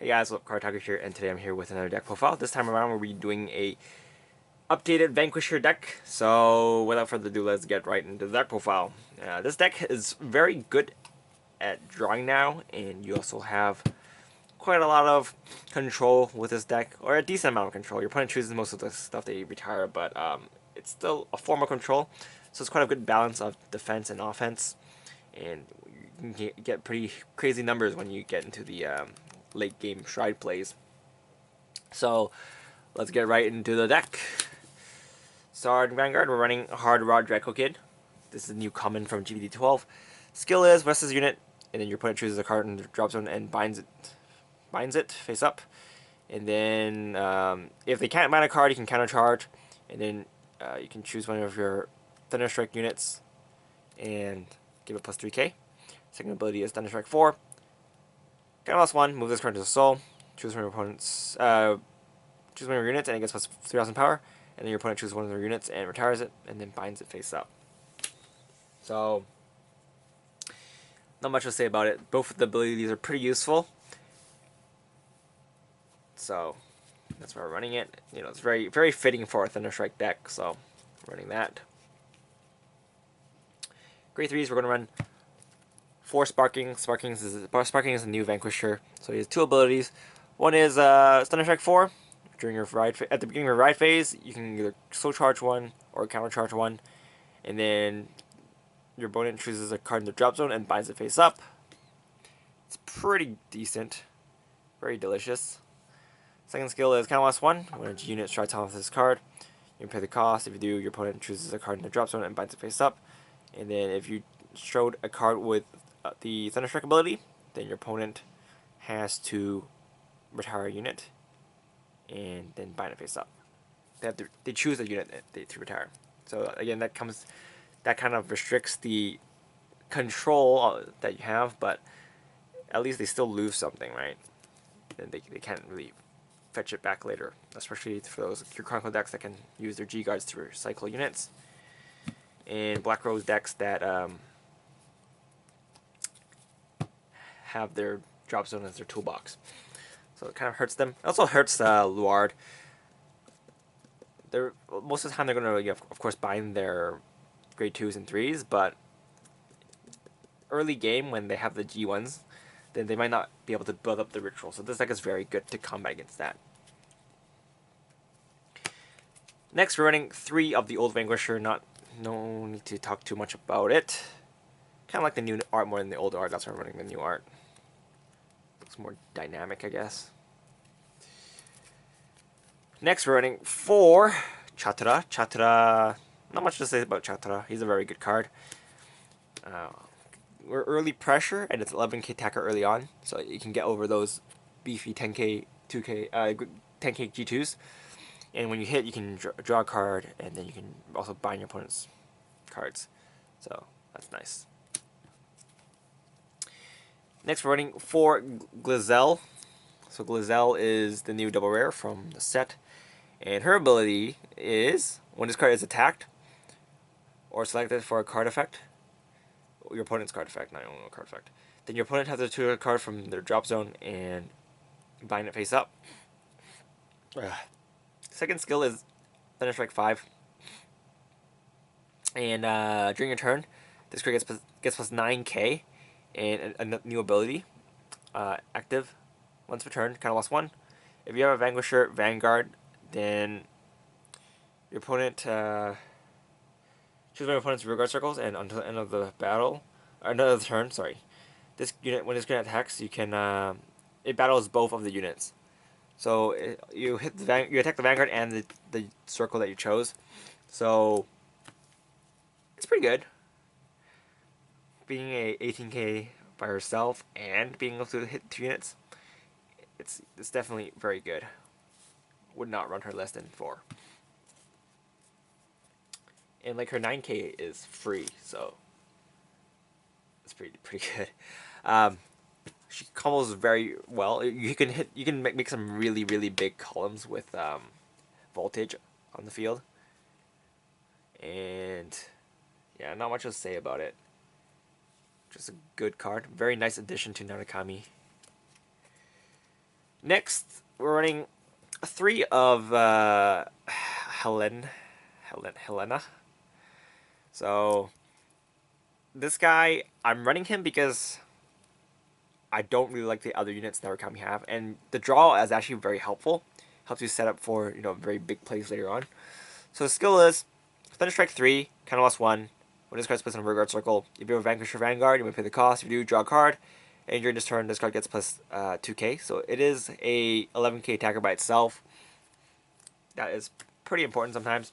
Hey guys, what's up? Cardfight here, and today I'm here with another deck profile. This time around, we'll be doing a updated Vanquisher deck. So, without further ado, let's get right into the deck profile. This deck is very good at drawing now, and you also have quite a lot of control with this deck, or a decent amount of control. Your opponent chooses most of the stuff they retire, but it's still a form of control. So it's quite a good balance of defense and offense, and you can get pretty crazy numbers when you get into the late game stride plays. So let's get right into the deck. Start Vanguard, we're running Hard Rod Draco Kid. This is a new common from GBD12. Skill is versus unit, and then your opponent chooses a card in the drop zone and binds it face up. And then if they can't bind a card, you can counter charge, and then you can choose one of your Thunderstrike units and give it plus 3k. Second ability is Thunderstrike 4. Counter +1, move this card to the soul. Choose one of your opponent's choose one of your units and it gets plus 3000 power. And then your opponent chooses one of their units and retires it, and then binds it face up. So not much to say about it. Both of the abilities are pretty useful. So that's why we're running it. You know, it's very fitting for a Thunderstrike deck. So running that. Grade 3s, we're going to run 4 Sparking. Sparking is a new Vanquisher. So he has 2 abilities. One is Thunderstrike 4. During your ride at the beginning of your ride phase, you can either soul charge one or counter charge one, and then your opponent chooses a card in the drop zone and binds it face up. It's pretty decent, very delicious. Second skill is counter +1. When a unit strikes off this card, you can pay the cost. If you do, your opponent chooses a card in the drop zone and binds it face up. And then if you showed a card with the Thunderstrike ability, then your opponent has to retire a unit and then bind it face up. They choose a unit to retire. So again, that kind of restricts the control that you have, but at least they still lose something, right? And they can't really fetch it back later, especially for those your Chronicle decks that can use their G guards to recycle units, and Black Rose decks that have their drop zone as their toolbox. So it kind of hurts them. It also hurts Luard. Most of the time they're going to, of course, bind their grade 2s and 3s, but early game when they have the G1s, then they might not be able to build up the ritual. So this deck is very good to combat against that. Next, we're running 3 of the old Vanquisher. No need to talk too much about it. Kind of like the new art more than the old art. That's why I'm running the new art. Looks more dynamic, I guess. Next, we're running 4 Chatra. Chatra, not much to say about Chatra. He's a very good card. We're early pressure, and it's 11k attacker early on, so you can get over those beefy 10k, 2k, 10k G2s. And when you hit, you can draw a card, and then you can also bind your opponent's cards. So that's nice. Next, we're running 4 Glizel. So Glizel is the new double rare from the set. And her ability is, when this card is attacked or selected for a card effect, your opponent's card effect, not your own card effect, then your opponent has to choose a card from their drop zone and bind it face up. Second skill is Thunderstrike 5. And during your turn, this card gets plus 9k, and a new ability active once per turn, kind of +1. If you have a Vanquisher Vanguard, then your opponent choose one of your opponent's rear guard circles, and until the end of the battle, or another turn, sorry, this unit, when this unit attacks, you can it battles both of the units. So you attack the Vanguard and the circle that you chose. So it's pretty good. Being a 18k by herself and being able to hit 2 units, it's definitely very good. Would not run her less than 4. And like her 9k is free, so it's pretty good. She combos very well. You can make some really big columns with voltage on the field. And yeah, not much to say about it. Just a good card. Very nice addition to Nanakami. Next, we're running 3 of Helena. So this guy, I'm running him because I don't really like the other units that we have, and the draw is actually very helpful. Helps you set up for very big plays later on. So the skill is Thunderstrike 3, counter loss 1. When this card's placed on a Vanguard circle, if you have a Vanquisher Vanguard, you may pay the cost. If you do, draw a card. And during this turn, this card gets plus 2k. So it is a 11k attacker by itself. That is pretty important sometimes.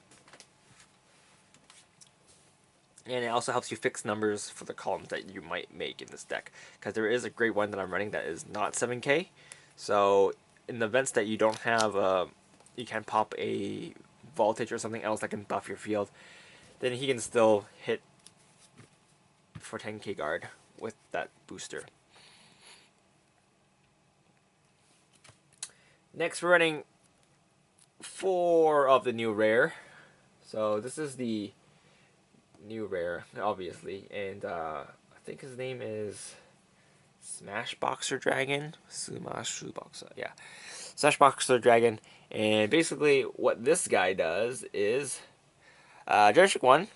And it also helps you fix numbers for the columns that you might make in this deck. Because there is a great one that I'm running that is not 7k. So in the events that you don't have, you can pop a voltage or something else that can buff your field, then he can still hit for 10k guard with that booster. Next, we're running 4 of the new rare. So this is the new rare, obviously, and I think his name is Smashboxer Dragon. Yeah, Smashboxer Dragon. And basically, what this guy does is, Generation 1,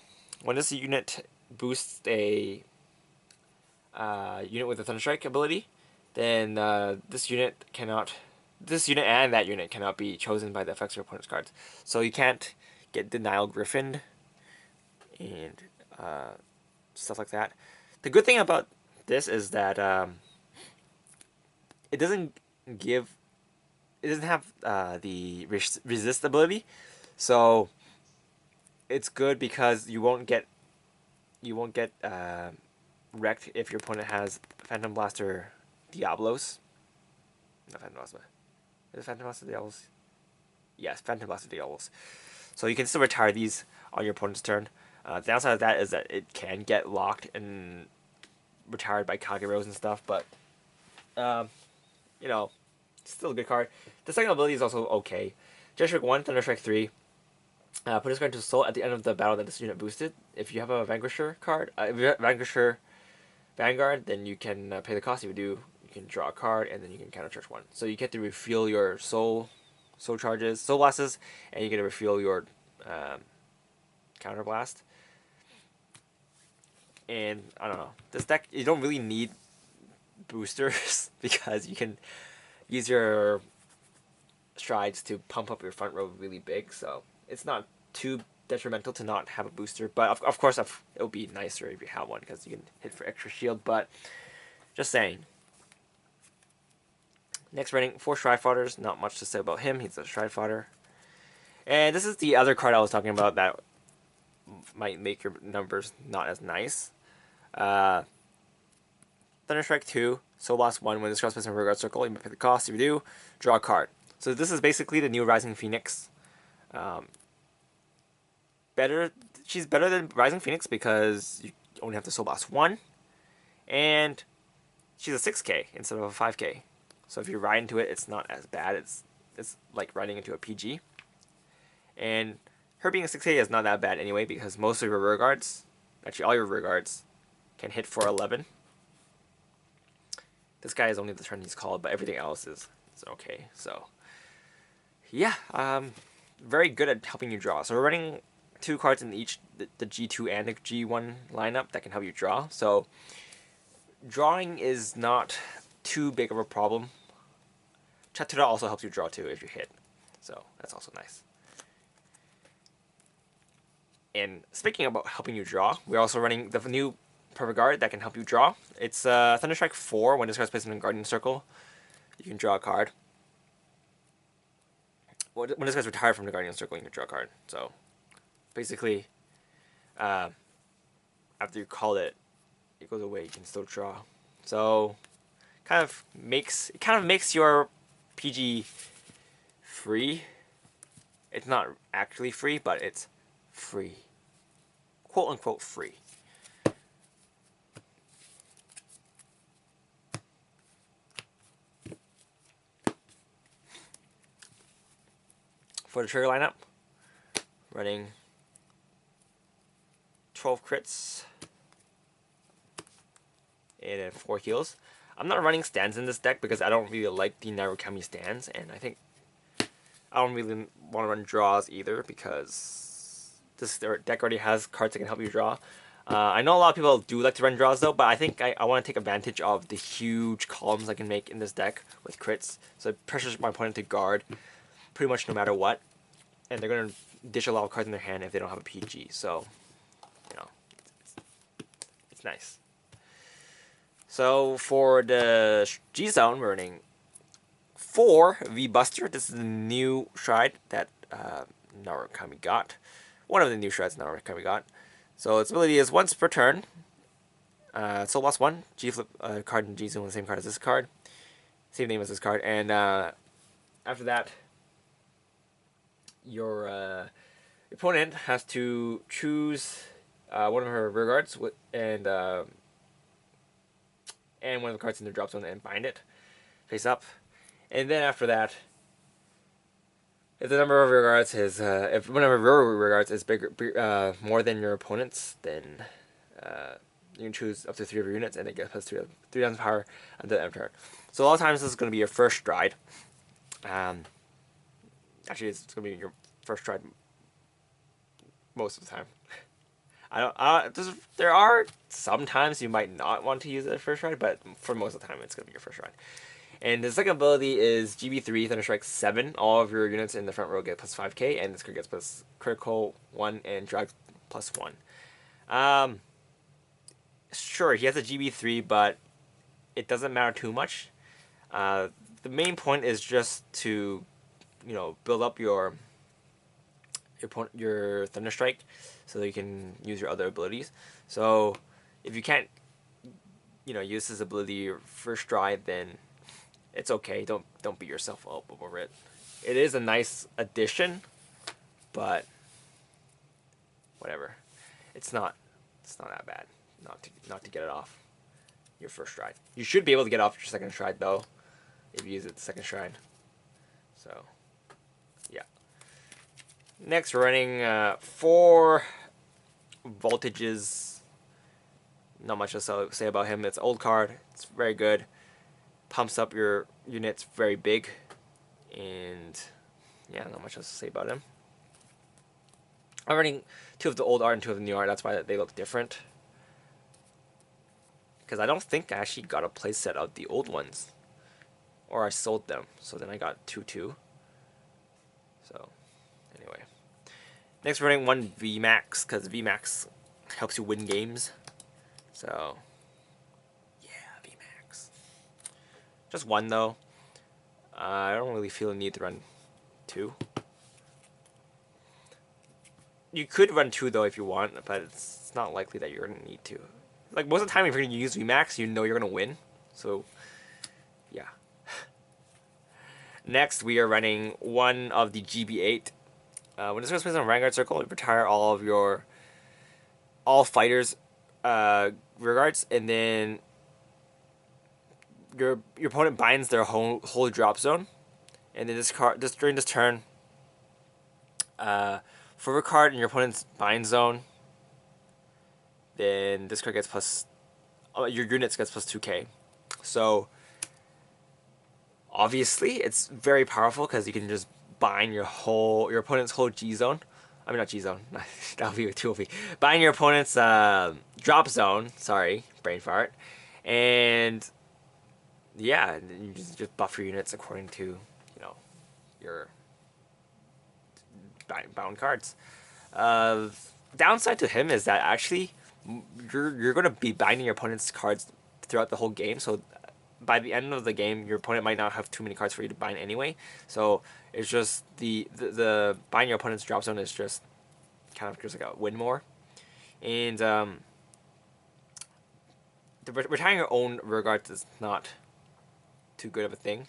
when this unit boosts a unit with a Thunderstrike ability, then this unit and that unit cannot be chosen by the effects of your opponent's cards. So you can't get Denial Griffined and stuff like that. The good thing about this is that it doesn't have the resist ability, so it's good because you won't get wrecked if your opponent has Phantom Blaster Diablos. Not Phantom Blaster. Is it Phantom Blaster Diablos? Yes, Phantom Blaster Diablos. So you can still retire these on your opponent's turn. The downside of that is that it can get locked and retired by Kageros and stuff, but still a good card. The second ability is also okay. Gesture 1, Thunderstrike 3. Put this card into Soul at the end of the battle that this unit boosted. If you have a Vanquisher card, Vanquisher Vanguard, then you can pay the cost. If you do, you can draw a card, and then you can countercharge 1. So you get to refuel your soul charges, soul blasts, and you get to refuel your counter blast. And I don't know, this deck, you don't really need boosters because you can use your strides to pump up your front row really big, so it's not too detrimental to not have a booster. But of course, it would be nicer if you have one because you can hit for extra shield. But just saying. Next, running 4 Stride Fodders. Not much to say about him. He's a Stride Fodder. And this is the other card I was talking about that might make your numbers not as nice. Thunderstrike 2, Soul Blast 1. When this card's placed in a Vanguard circle, you may pay the cost. If you do, draw a card. So this is basically the new Rising Phoenix. She's better than Rising Phoenix because you only have to Soul Blast 1. And she's a 6k instead of a 5k. So if you ride into it, it's not as bad. It's like riding into a PG. And her being a 6k is not that bad anyway because most of your rear guards, actually all your rear guards, can hit for 11. This guy is only the turn he's called, but everything else is okay. So yeah, very good at helping you draw. So we're running 2 cards in each, the G2 and the G1 lineup that can help you draw. So drawing is not too big of a problem. Chatura also helps you draw too if you hit. So that's also nice. And speaking about helping you draw, we're also running the new Perfect Guard that can help you draw. It's Thunderstrike 4. When this card's placed in a Guardian Circle, you can draw a card. When this guy's retired from the Guardian Circle, you can draw a card. So basically, after you call it, it goes away. You can still draw. So it kind of makes your PG free. It's not actually free, but it's free, quote unquote free. For the trigger lineup, running 12 crits and then 4 heals. I'm not running stands in this deck because I don't really like the Narukami stands, and I think I don't really want to run draws either because this deck already has cards that can help you draw. I know a lot of people do like to run draws though, but I think I want to take advantage of the huge columns I can make in this deck with crits. So it pressures my opponent to guard pretty much no matter what. And they're going to dish a lot of cards in their hand if they don't have a PG. So, you know, it's nice. So for the G-Zone, we're running 4 V-Buster. This is the new Stride that Narukami got. One of the new Strides Narukami got. So its ability is once per turn. Soul Loss 1, G-Flip card in G-Zone with the same card as this card. Same name as this card. And after that, your opponent has to choose one of her rear guards and one of the cards in their drop zone and bind it face up. And then after that, if the number of rear guards is if one of your rear guards is bigger more than your opponent's, then you can choose up to 3 of your units, and it gets plus 3 times power until the end of turn. So a lot of times this is going to be your first Stride. Actually, it's going to be your first Stride most of the time. There are some times you might not want to use it first Stride, but for most of the time it's going to be your first Stride. And the second ability is GB3, Thunderstrike 7. All of your units in the front row get plus 5k, and this card gets plus critical 1 and drag plus 1. Sure, he has a GB3, but it doesn't matter too much. The main point is just to, build up your Thunderstrike so that you can use your other abilities. So if you can't, use this ability first Stride, then it's okay. Don't beat yourself up over it. It is a nice addition, but whatever. It's not that bad not to get it off your first Stride. You should be able to get off your second Stride though, if you use it the second Stride. So yeah. Next, we're running 4 voltages. Not much to say about him. It's an old card. It's very good. Pumps up your units very big, and yeah, not much else to say about him. I'm running 2 of the old art and 2 of the new art. That's why they look different. Because I don't think I actually got a playset of the old ones, or I sold them. So then I got 2. So anyway, next we're running 1 VMAX because VMAX helps you win games. So yeah, VMAX. Just 1 though. I don't really feel the need to run 2. You could run 2 though if you want, but it's not likely that you're gonna need to. Like most of the time, if you're gonna use VMAX, you know you're gonna win. So yeah. Next, we are running 1 of the GB8. When this goes placed on Vanguard Circle, you retire all fighters rear guards, and then your opponent binds their whole drop zone, and then during this turn, for a card in your opponent's bind zone, then this card gets plus your units gets plus 2k. So obviously it's very powerful because you can just bind your opponent's whole G zone. I mean not G zone. That would be with 2 OP. Bind your opponent's drop zone. Sorry, brain fart. And yeah, you just buff your units according to your bound cards. Downside to him is that actually you're going to be binding your opponent's cards throughout the whole game. So by the end of the game, your opponent might not have too many cards for you to bind anyway. So it's just the bind your opponent's drop zone is just kind of just like a win more. And retiring your own rear guards is not too good of a thing.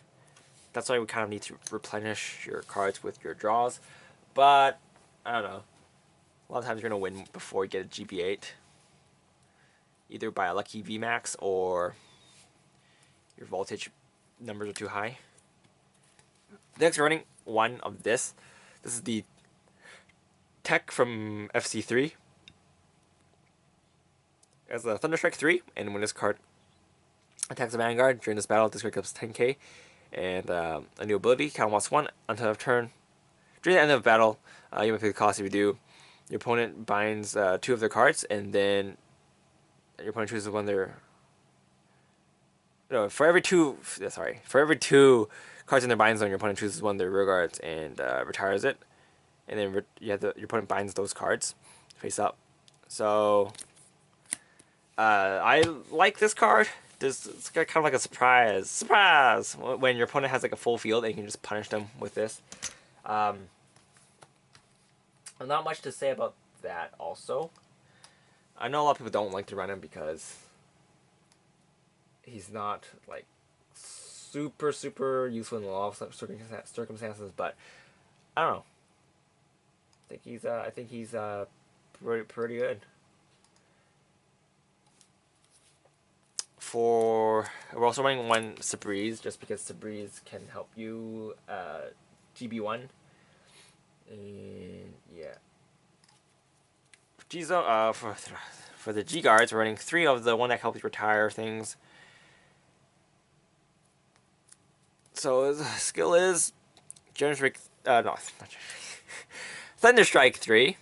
That's why we kind of need to replenish your cards with your draws. But I don't know. A lot of times you're gonna win before you get a GB8, either by a lucky VMAX or your voltage numbers are too high. Next, we're running 1 of this. This is the tech from FC3. It has a Thunderstrike 3, and when this card Attacks the Vanguard. During this battle, this card gives 10k. And a new ability, count lost 1 until of turn. During the end of battle, you may pay the cost if you do. Your opponent binds 2 of their cards, and then your opponent chooses one of their... No, for every 2... Sorry. For every 2 cards in their bind zone, your opponent chooses one of their rear guards and retires it. And then your opponent binds those cards face up. So I like this card. It's kind of like a surprise when your opponent has like a full field and you can just punish them with this. Not much to say about that. Also, I know a lot of people don't like to run him because he's not like super useful in a lot of circumstances, but I don't know. I think he's pretty good. We're also running one Sabreeze just because Sabreeze can help you GB1. And yeah. For the G guards, we're running 3 of the one that helps you retire things. So his skill is Thunderstrike 3.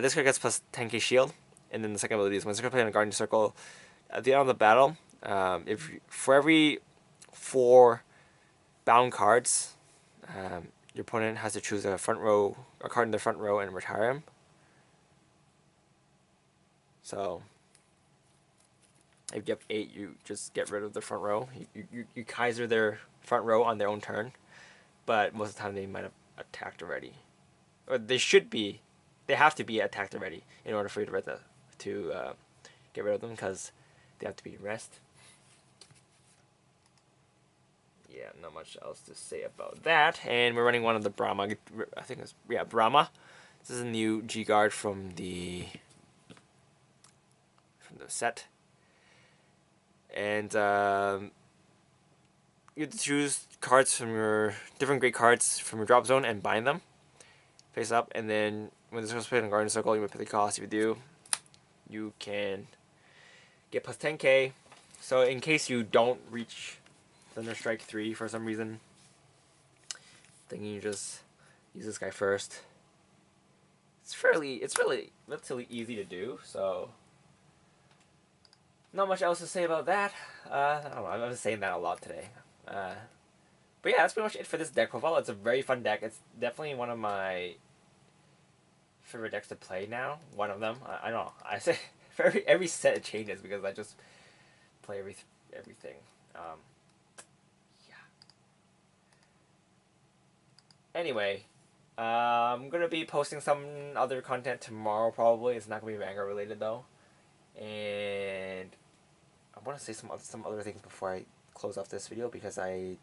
This card gets plus 10k shield, and then the second ability is when this card plays in a guardian circle at the end of the battle. For every 4 bound cards, your opponent has to choose a card in the front row and retire him. So if you have 8, you just get rid of the front row. You Kaiser their front row on their own turn, but most of the time they might have attacked already, or they have to be attacked already in order for you to get rid of them because they have to be rest. Yeah, not much else to say about that. And we're running one of the Brahma. I think it's Brahma. This is a new G guard from the set. And you have to choose cards from your different great cards from your drop zone and bind them face up. And then when this is played in a guardian circle, you may pay the cost. If you do, you can get plus 10k. So in case you don't reach Thunderstrike 3 for some reason, then you just use this guy first. It's really relatively easy to do, so not much else to say about that. I don't know, I'm just saying that a lot today. But yeah, that's pretty much it for this deck profile. It's a very fun deck. It's definitely one of my favorite decks to play now. One of them. I don't know. I say for every set it changes because I just play everything. Yeah. Anyway, I'm gonna be posting some other content tomorrow probably. It's not gonna be Vanguard related though. And I want to say some other things before I close off this video because I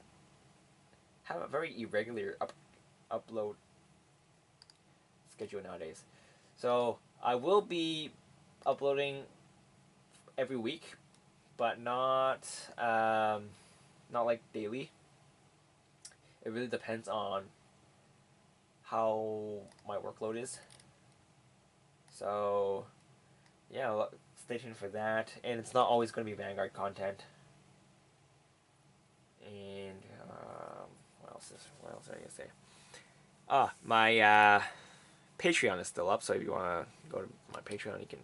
have a very irregular upload schedule nowadays. So I will be uploading every week, but not like daily. It really depends on how my workload is. So yeah, stay tuned for that. And it's not always going to be Vanguard content. And what else are I gonna say? My Patreon is still up, so if you want to go to my Patreon, you can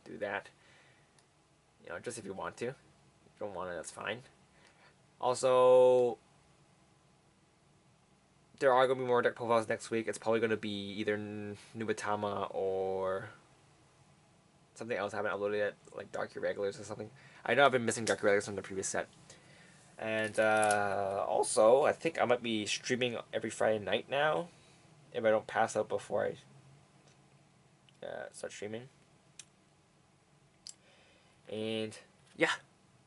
do that. You know, just if you want to. If you don't want to, that's fine. Also, there are going to be more deck profiles next week. It's probably going to be either Nubatama or something else I haven't uploaded yet, like Dark Irregulars or something. I know I've been missing Dark Irregulars from the previous set. And also, I think I might be streaming every Friday night now, if I don't pass out before I start streaming. And yeah,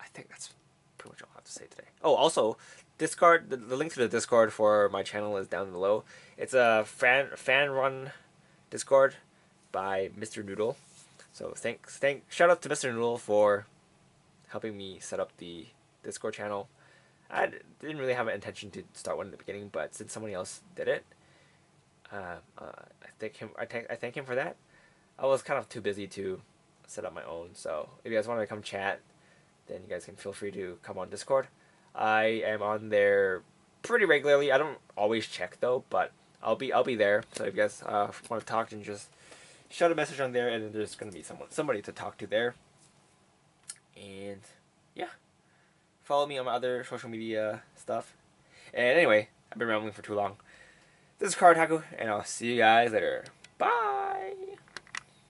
I think that's pretty much all I have to say today. Oh, also, Discord. The link to the Discord for my channel is down below. It's a fan run Discord by Mr. Noodle. So shout out to Mr. Noodle for helping me set up the Discord channel. I didn't really have an intention to start one in the beginning, but since somebody else did it, I thank him for that. I was kind of too busy to set up my own, so if you guys want to come chat, then you guys can feel free to come on Discord. I am on there pretty regularly. I don't always check though, but I'll be there. So if you guys want to talk, then just shout a message on there, and then there's gonna be somebody to talk to there. And yeah, follow me on my other social media stuff. And anyway, I've been rambling for too long. This is Card Haku, and I'll see you guys later. Bye!